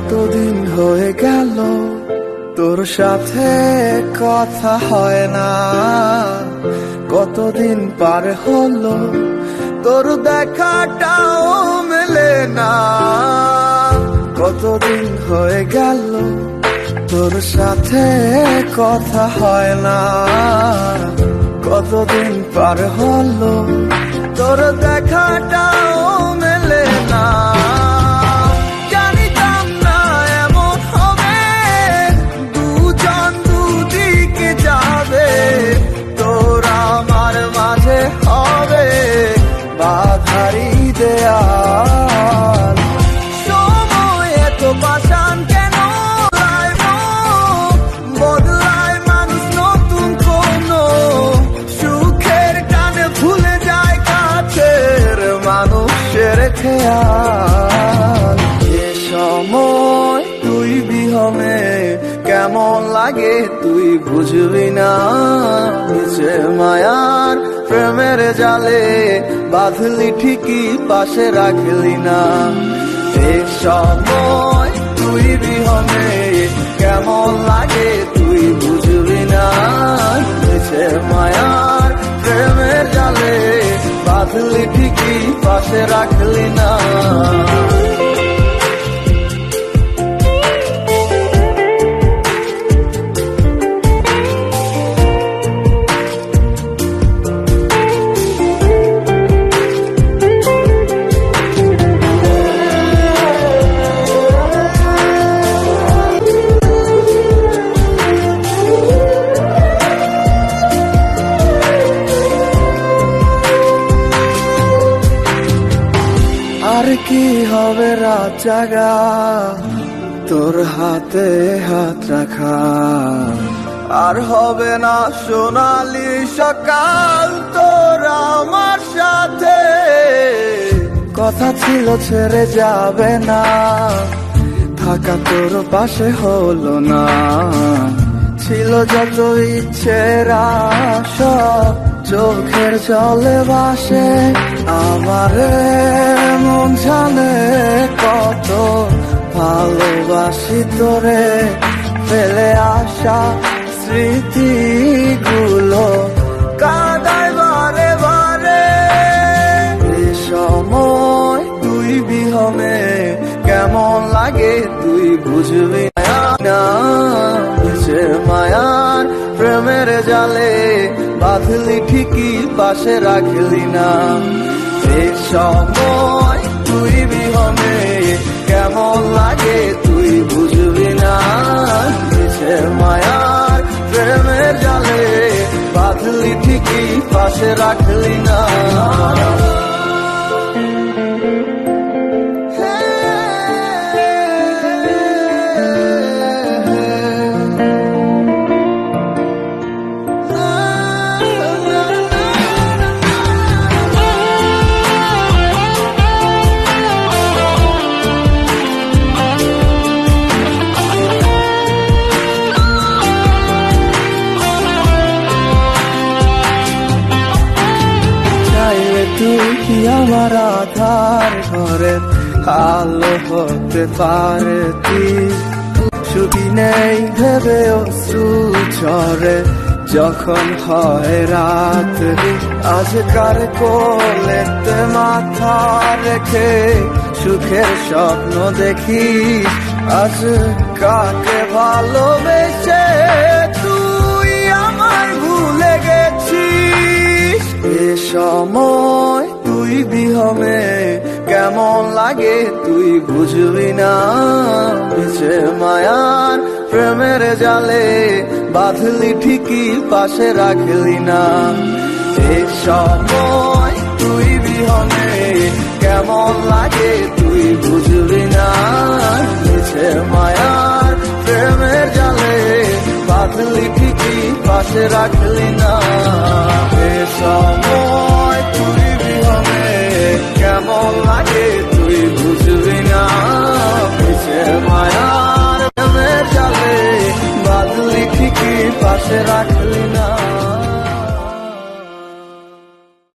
কতদিন হয়ে গেল তোর সাথে কথা হয় না, কতদিন পার হলো তোর দেখাটাও মেলে না। কতদিন হয়ে গেল তোর সাথে কথা হয় না, কতদিন পার হলো তোর দেখাটাও মেলে না। জানিতাম না এমন হবে, দুজন দুদিকে যাবে, তোর আমার মাঝে হবে বাধারি দেয়াল। সময় এত পাষাণ কেন বদলায় মানুষ নতুন কোনো সুখের টানে ভুলে যায় কাছের মানুষের খেয়াল। এ সময় তুই বিহনে কেমন লাগে তুই বুঝবি না, নিচে মায়ার প্রেমের জালে বাঁধলি ঠিকই পাশে রাখলি না। এ সময় তুই বিহনে কেমন লাগে তুই বুঝবি না, নিচে মায়ার প্রেমের জালে বাঁধলি ঠিকই পাশে রাখলি না। আর কি হবে রাত জাগা তোর হাতে হাত রাখা, আর হবে না সোনালি সকাল তোর আমার সাথে। কথা ছিল ছেড়ে যাবে না, থাকা তোর পাশে হলো না, ছিল যত ইচ্ছেরা সব চোখের জলে ভাসে। আমারে মন জানে কত ভালোবাসি তোরে, ফেলে আসা স্মৃতিগুলো কাঁদায় বারে বারে। এ সময় তুই বিহনে কেমন লাগে তুই বুঝবি না, সে মায়ার প্রেমের জালে বাঁধলি ঠিকই পাশে রাখলি না। এ সময় তুই বিহনে কেমন লাগে তুই বুঝবি না, সে মায়ার প্রেমের জালে বাঁধলি ঠিকই পাশে রাখলি না। তুই কি আমার আধার ঘরে আলো হতে পারে, তুই সুখী নেই ভেবে অশ্রু ঝরে যখন হয় রাত। আজকার কোলেতে মাথা রেখে সুখের স্বপ্ন দেখি, আজ কাকে ভালোবেসে তুই আমায় ভুলে গেছিস। এ সময় তুই বিহনে কেমন লাগে তুই বুঝবি না, নিচে মায়ার প্রেমের জালে বাঁধলি ঠিকই পাশে রাখলি না। এ সময় তুই বিহনে কেমন লাগে তুই বুঝবি না, নিচে মায়ার প্রেমের জালে বাঁধলি ঠিকই পাশে রাখলি না। এ